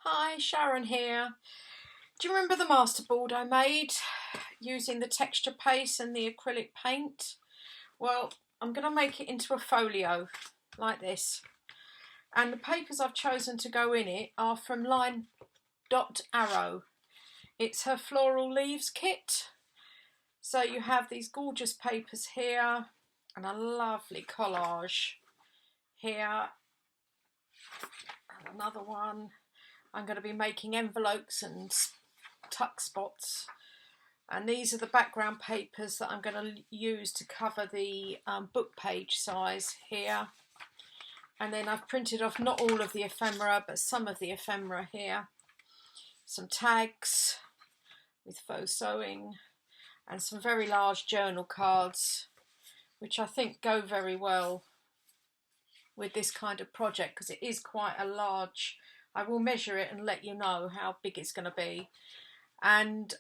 Hi, Sharon here. Do you remember the masterboard I made using the texture paste and the acrylic paint? Well, I'm going to make it into a folio like this. And the papers I've chosen to go in it are from LineDotArrow. It's her Floral Leaves kit. So you have these gorgeous papers here and a lovely collage here. And another one. I'm going to be making envelopes and tuck spots, and these are the background papers that I'm going to use to cover the book page size here. And then I've printed off not all of the ephemera but some of the ephemera here, some tags with faux sewing and some very large journal cards, which I think go very well with this kind of project because it is quite a large. I will measure it and let you know how big it's going to be. And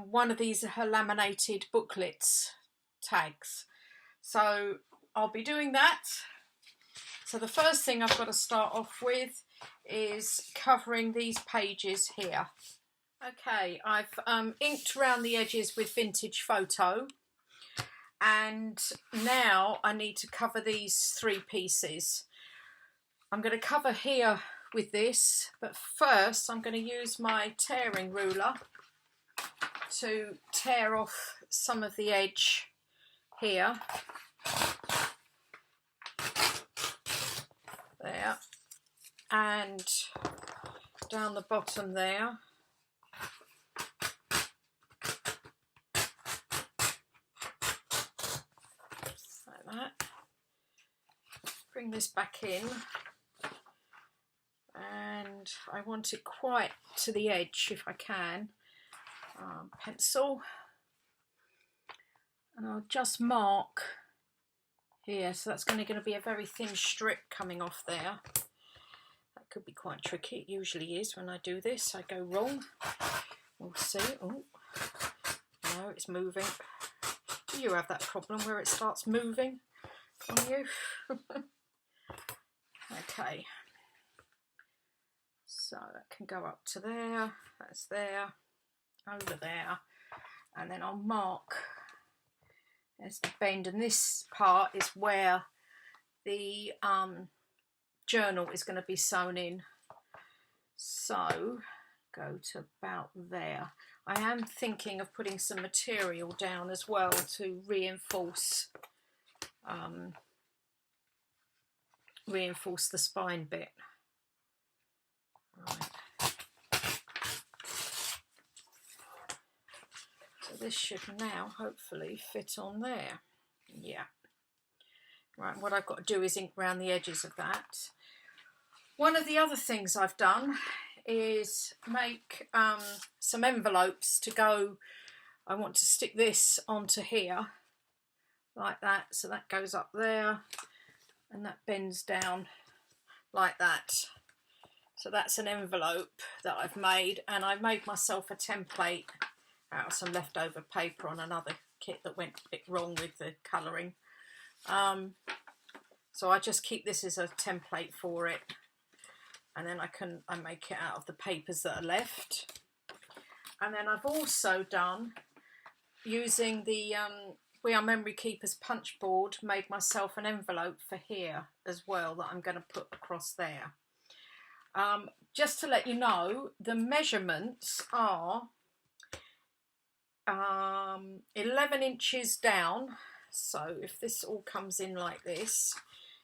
one of these are her laminated booklets tags. So I'll be doing that. So the first thing I've got to start off with is covering these pages here. Okay, I've inked around the edges with vintage photo, and now I need to cover these three pieces. I'm going to cover here with this, but first I'm going to use my tearing ruler to tear off some of the edge here, there, and down the bottom there. Like that. Bring this back in. And I want it quite to the edge if I can. Pencil, and I'll just mark here, so that's going to be a very thin strip coming off there. That could be quite tricky. It usually is when I do this. I go wrong. We'll see. Oh no, it's moving. You have that problem where it starts moving on you. Okay. So that can go up to there, that's there, over there, and then I'll mark as the bend, and this part is where the journal is going to be sewn in. So go to about there. I am thinking of putting some material down as well to reinforce the spine bit. Right. So this should now hopefully fit on there. Yeah. Right, what I've got to do is ink around the edges of that. One of the other things I've done is make some envelopes to go. I want to stick this onto here like that, so that goes up there and that bends down like that. So that's an envelope that I've made, and I made myself a template out of some leftover paper on another kit that went a bit wrong with the colouring. So I just keep this as a template for it, and then I make it out of the papers that are left. And then I've also done, using the We Are Memory Keepers punch board, made myself an envelope for here as well that I'm going to put across there. Just to let you know, the measurements are 11 inches down. So if this all comes in like this,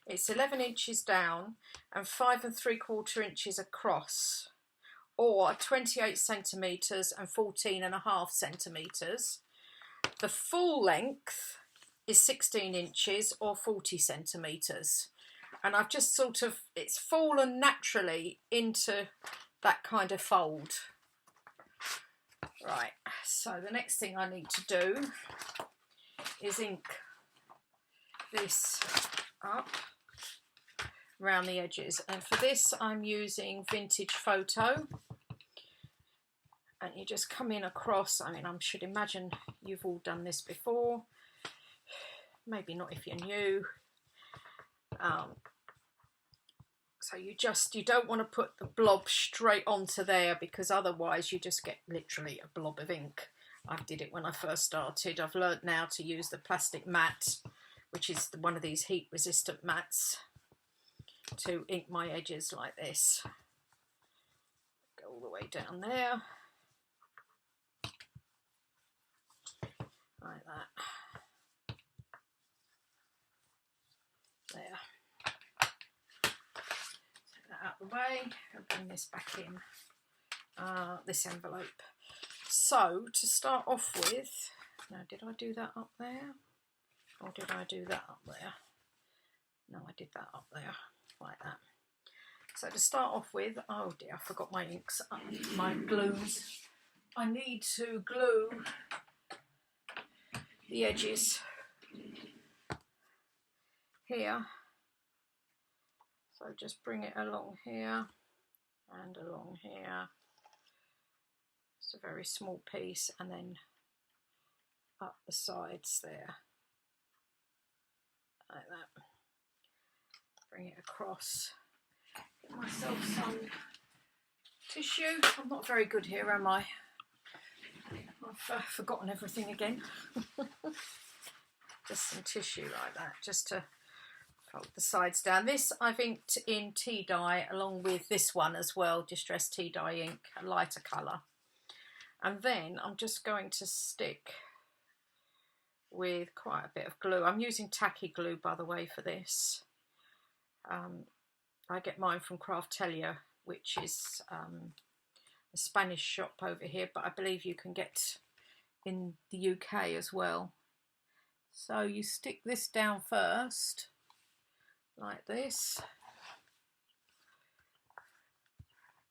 it's 11 inches down and 5 3/4 inches across, or 28 centimetres and 14.5 centimetres. The full length is 16 inches or 40 centimetres. And I've just sort of, it's fallen naturally into that kind of fold. Right, so the next thing I need to do is ink this up around the edges. And for this I'm using vintage photo. And you just come in across, I mean, I should imagine you've all done this before. Maybe not if you're new. So you don't want to put the blob straight onto there, because otherwise you just get literally a blob of ink. I did it when I first started. I've learnt now to use the plastic mat, which is one of these heat resistant mats, to ink my edges like this. Go all the way down there, like that. There. Take that out of the way and bring this back in this envelope. So to start off with, now did I do that up there? Or did I do that up there? No, I did that up there, like that. So to start off with, oh dear, I forgot my inks, my glues. I need to glue the edges here. So just bring it along here and along here. Just a very small piece, and then up the sides there, like that. Bring it across. Get myself some tissue. I'm not very good here, am I? I've forgotten everything again. Just some tissue like that, just to fold the sides down. This I've inked in tea dye along with this one as well, distressed tea dye ink, a lighter colour. And then I'm just going to stick with quite a bit of glue. I'm using tacky glue, by the way, for this. I get mine from Craftelia, which is a Spanish shop over here, but I believe you can get in the UK as well. So you stick this down first, like this.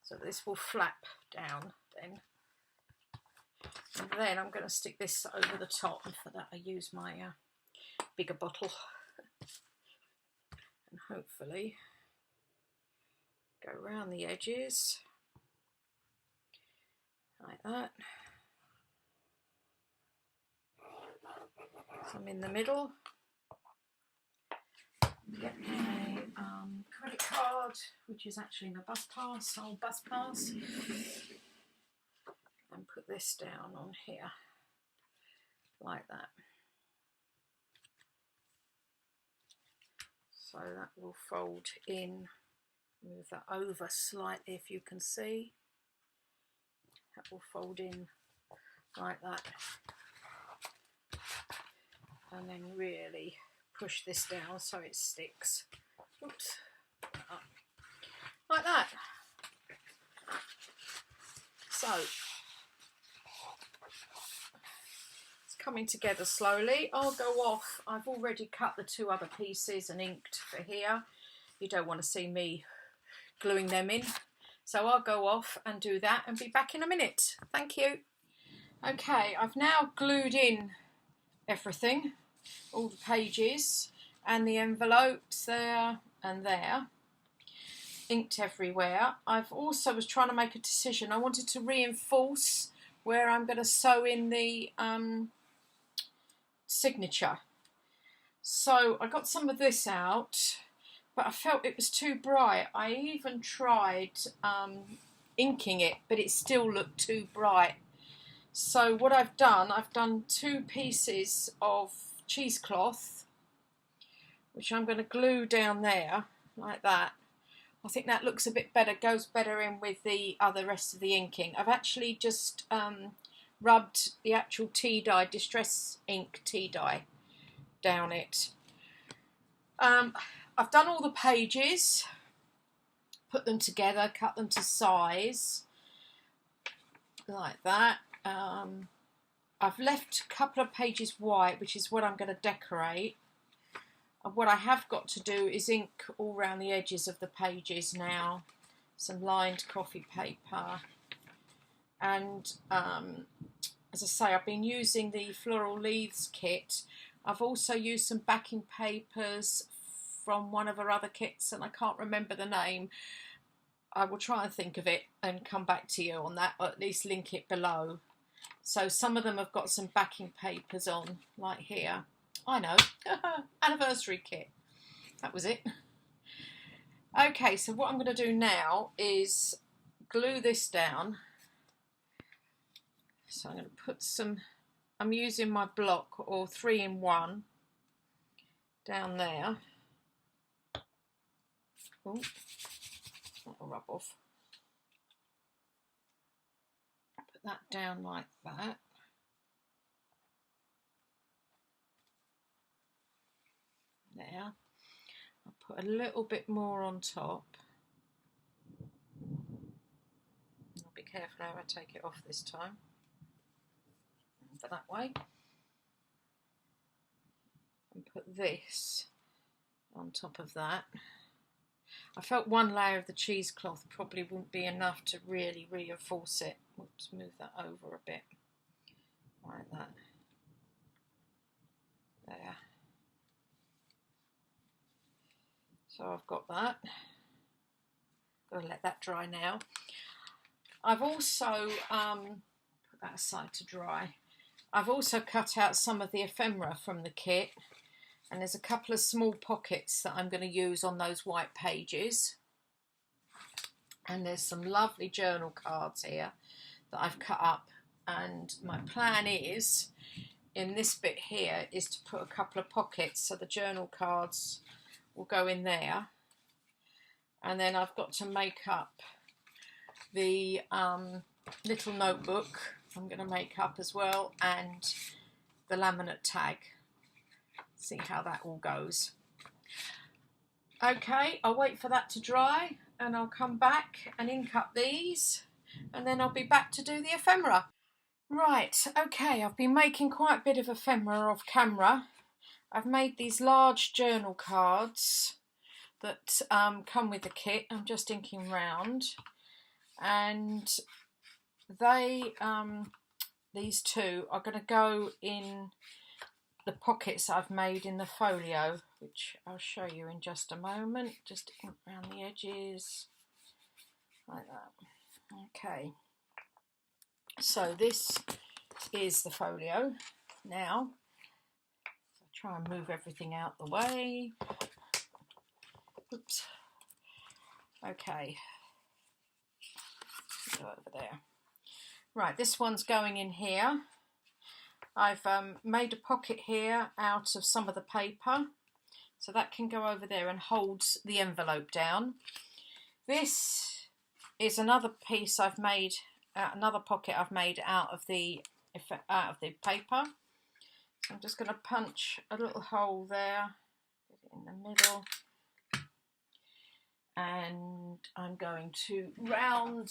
So this will flap down then. And then I'm going to stick this over the top, and for that I use my bigger bottle. And hopefully go around the edges like that. So I'm in the middle. Get my credit card, which is actually my bus pass, old bus pass, and put this down on here like that. So that will fold in. Move that over slightly if you can see. That will fold in like that. And then really push this down so it sticks. Oops. Like that. So it's coming together slowly. I'll go off. I've already cut the two other pieces and inked for here. You don't want to see me gluing them in. So I'll go off and do that and be back in a minute. Thank you. Okay, I've now glued in everything, all the pages and the envelopes there and there, inked everywhere. I've also was trying to make a decision. I wanted to reinforce where I'm going to sew in the signature. So I got some of this out, but I felt it was too bright. I even tried inking it, but it still looked too bright. So what I've done two pieces of cheesecloth, which I'm going to glue down there like that. I think that looks a bit better, goes better in with the other rest of the inking. I've actually just rubbed the actual tea dye, distress ink tea dye, down it. I've done all the pages, put them together, cut them to size, like that. I've left a couple of pages white, which is what I'm going to decorate. And what I have got to do is ink all around the edges of the pages now. Some lined coffee paper. And as I say, I've been using the Floral Leaves kit. I've also used some backing papers from one of her other kits, and I can't remember the name. I will try and think of it and come back to you on that, or at least link it below. So some of them have got some backing papers on, like here. I know, anniversary kit. That was it. Okay, so what I'm going to do now is glue this down. So I'm going to put some, I'm using my block or 3-in-1 down there. Oh, that'll rub off. Put that down like that. There. I'll put a little bit more on top. I'll be careful how I take it off this time. But that way. And put this on top of that. I felt one layer of the cheesecloth probably wouldn't be enough to really reinforce it. Whoops, move that over a bit. Like that. There. So I've got that. Got to let that dry now. I've also put that aside to dry. I've also cut out some of the ephemera from the kit, and there's a couple of small pockets that I'm going to use on those white pages. And there's some lovely journal cards here that I've cut up, and my plan is in this bit here is to put a couple of pockets so the journal cards will go in there, and then I've got to make up the little notebook I'm going to make up as well, and the laminate tag. See how that all goes. Okay, I'll wait for that to dry and I'll come back and ink up these, and then I'll be back to do the ephemera. Right, okay, I've been making quite a bit of ephemera off camera. I've made these large journal cards that come with the kit. I'm just inking round, and they these two are going to go in the pockets I've made in the folio, which I'll show you in just a moment. Just ink around the edges like that. Okay, so this is the folio now. So try and move everything out the way. Oops. Okay, go over there. Right, this one's going in here. I've made a pocket here out of some of the paper, so that can go over there and holds the envelope down. This is another piece I've made, another pocket I've made out of the paper. So I'm just going to punch a little hole there, get it in the middle, and I'm going to round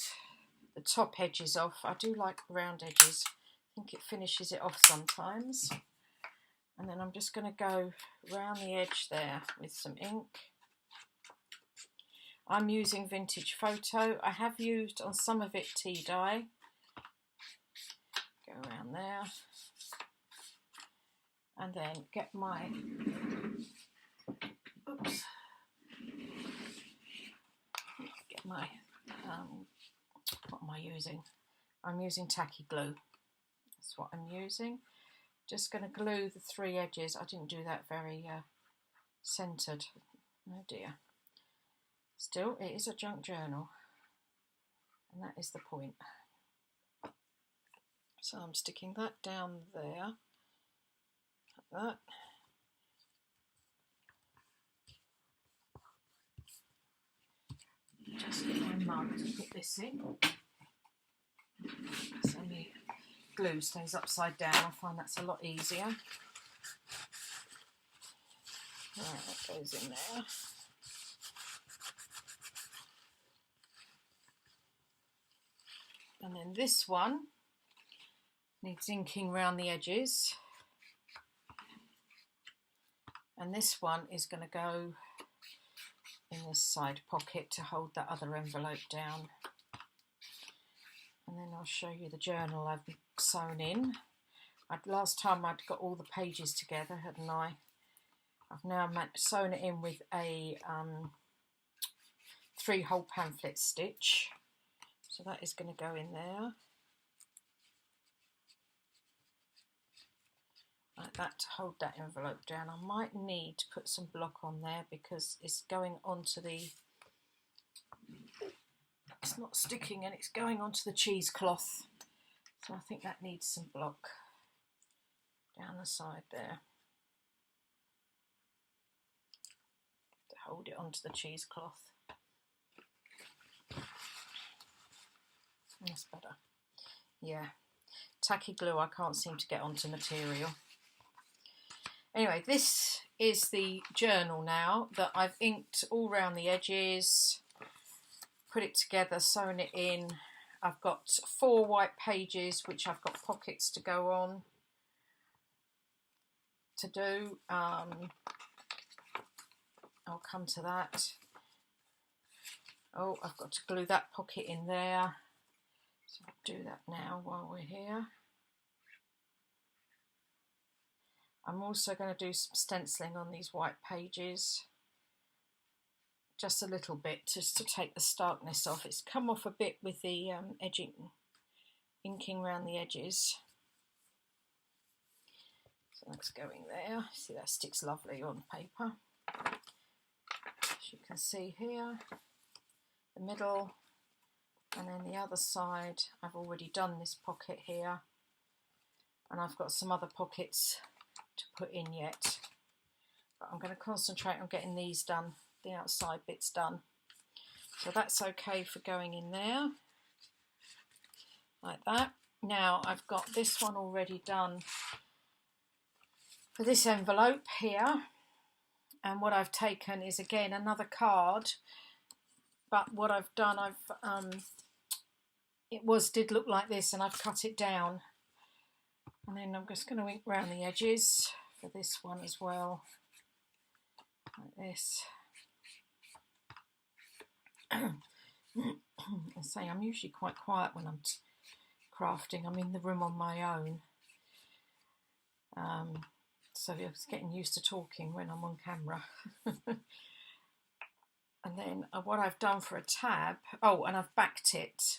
the top edges off. I do like round edges. I think it finishes it off sometimes. And then I'm just going to go round the edge there with some ink. I'm using Vintage Photo. I have used on some of it tea dye. Go around there. And then get my, oops, get my, what am I using? I'm using tacky glue. That's what I'm using. Just going to glue the three edges. I didn't do that very centred. Oh dear. Still, it is a junk journal, and that is the point. So I'm sticking that down there, like that. Just get my mug to put this in. So the glue stays upside down. I find that's a lot easier. Right, that goes in there. And then this one needs inking around the edges. And this one is going to go in this side pocket to hold that other envelope down. And then I'll show you the journal I've sewn in. Last time I'd got all the pages together, hadn't I? I've now sewn it in with a 3-hole pamphlet stitch. So that is going to go in there. Like that to hold that envelope down. I might need to put some block on there because it's going onto the it's not sticking and it's going onto the cheesecloth. So I think that needs some block down the side there to hold it onto the cheesecloth. That's better. Yeah, tacky glue I can't seem to get onto material. Anyway, this is the journal now that I've inked all around the edges, put it together, sewn it in. I've got 4 white pages which I've got pockets to go on to do. I'll come to that. Oh, I've got to glue that pocket in there. So I'll do that now while we're here. I'm also going to do some stenciling on these white pages. Just a little bit, just to take the starkness off. It's come off a bit with the inking around the edges. So that's going there. See, that sticks lovely on paper. As you can see here, the middle, and then the other side, I've already done this pocket here. And I've got some other pockets to put in yet. But I'm going to concentrate on getting these done, the outside bits done. So that's okay for going in there, like that. Now I've got this one already done for this envelope here. And what I've taken is again another card, but what I've done, did look like this, and I've cut it down. And then I'm just going to ink around the edges for this one as well, like this. I say I'm usually quite quiet when I'm crafting. I'm in the room on my own. So I was getting used to talking when I'm on camera. And then what I've done for a tab, oh, and I've backed it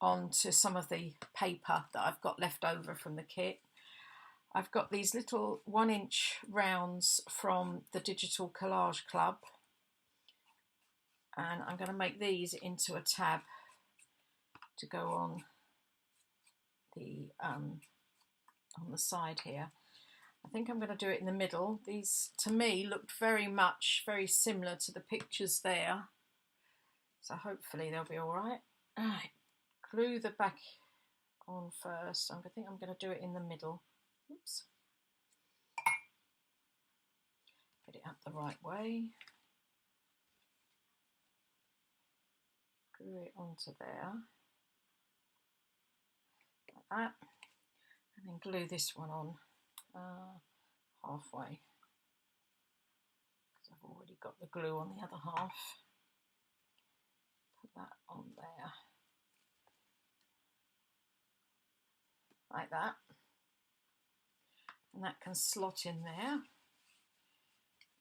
onto some of the paper that I've got left over from the kit. I've got these little 1-inch rounds from the Digital Collage Club, and I'm going to make these into a tab to go on the side here. I think I'm going to do it in the middle. These to me looked very similar to the pictures there, so hopefully they'll be all right. All right, glue the back on first. I think I'm going to do it in the middle. Oops. Get it up the right way. Glue it onto there, like that, and then glue this one on halfway, because I've already got the glue on the other half. Put that on there, like that. And that can slot in there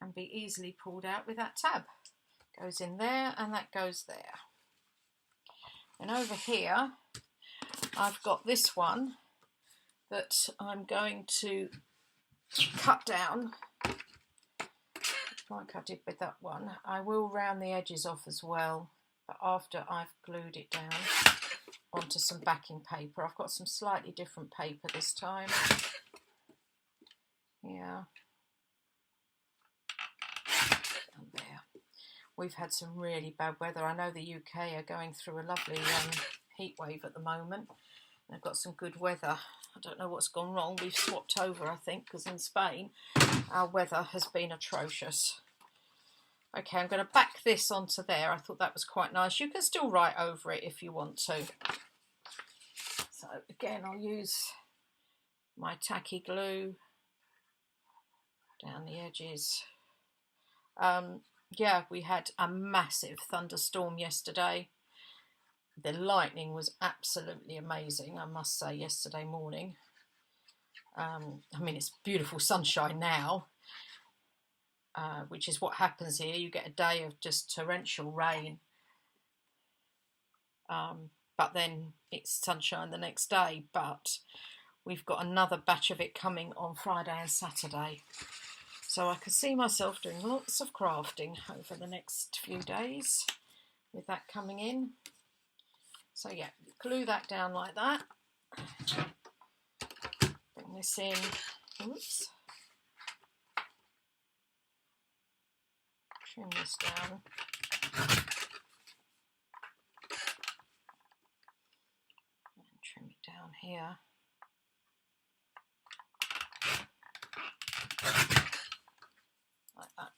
and be easily pulled out with that tab. Goes in there and that goes there. And over here I've got this one that I'm going to cut down like I did with that one. I will round the edges off as well, but after I've glued it down onto some backing paper. I've got some slightly different paper this time. Yeah, down there. We've had some really bad weather. I know the UK are going through a lovely heat wave at the moment. They've got some good weather. I don't know what's gone wrong. We've swapped over, I think, because in Spain our weather has been atrocious. Okay, I'm going to back this onto there. I thought that was quite nice. You can still write over it if you want to. So again, I'll use my tacky glue down the edges. Yeah, we had a massive thunderstorm yesterday. The lightning was absolutely amazing, I must say, yesterday morning. I mean, it's beautiful sunshine now, which is what happens here. You get a day of just torrential rain, but then it's sunshine the next day. But we've got another batch of it coming on Friday and Saturday. So I can see myself doing lots of crafting over the next few days with that coming in. So yeah, glue that down like that. Bring this in. Oops. Trim this down. And trim it down here. Like that.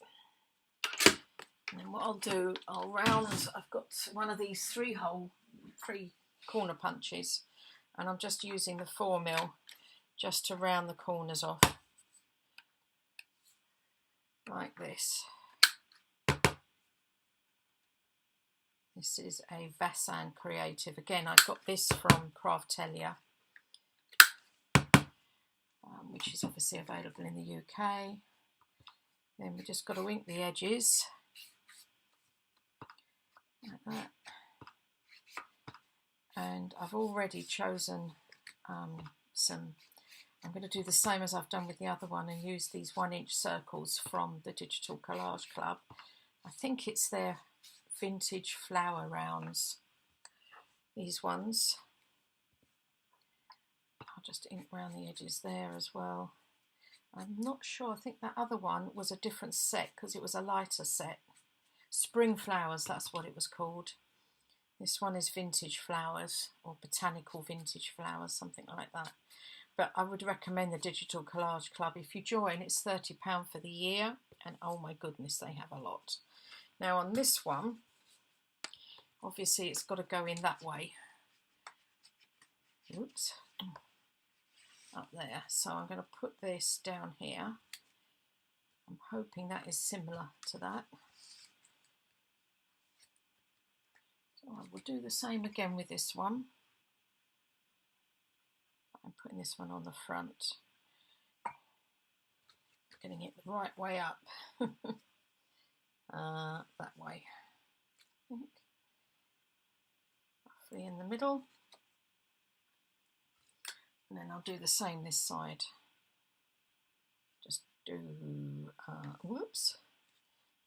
And then what I'll do, I'll round, I've got one of these three corner punches, and I'm just using the 4mm just to round the corners off, like this. This is a Vassan Creative. Again, I got this from Craftelia, which is obviously available in the UK. Then we just got to ink the edges, like that. And I've already chosen I'm going to do the same as I've done with the other one and use these 1-inch circles from the Digital Collage Club. I think it's their vintage flower rounds, these ones. I'll just ink around the edges there as well. I'm not sure, I think that other one was a different set because it was a lighter set. Spring Flowers, that's what it was called. This one is Vintage Flowers, or Botanical Vintage Flowers, something like that. But I would recommend the Digital Collage Club. If you join, it's £30 for the year, and oh my goodness, they have a lot. Now on this one, obviously it's got to go in that way. Oops. Up there. So I'm going to put this down here. I'm hoping that is similar to that. So I will do the same again with this one. I'm putting this one on the front, getting it the right way up, that way, roughly in the middle, and then I'll do the same this side. Just do,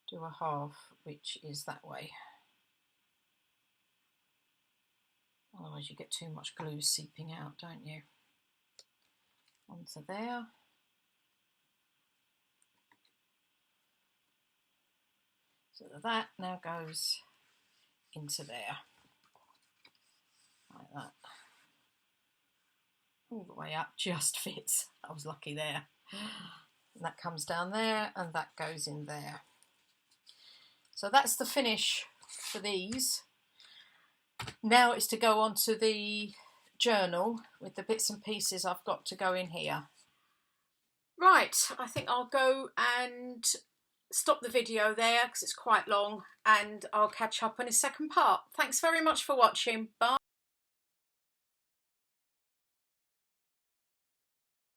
do a half, which is that way. Otherwise you get too much glue seeping out, don't you? Onto there. So that now goes into there, like that. All the way up, just fits. I was lucky there. And that comes down there and that goes in there. So that's the finish for these. Now it's to go on to the journal with the bits and pieces I've got to go in here. Right, I think I'll go and stop the video there because it's quite long, and I'll catch up on a second part. Thanks very much for watching. Bye.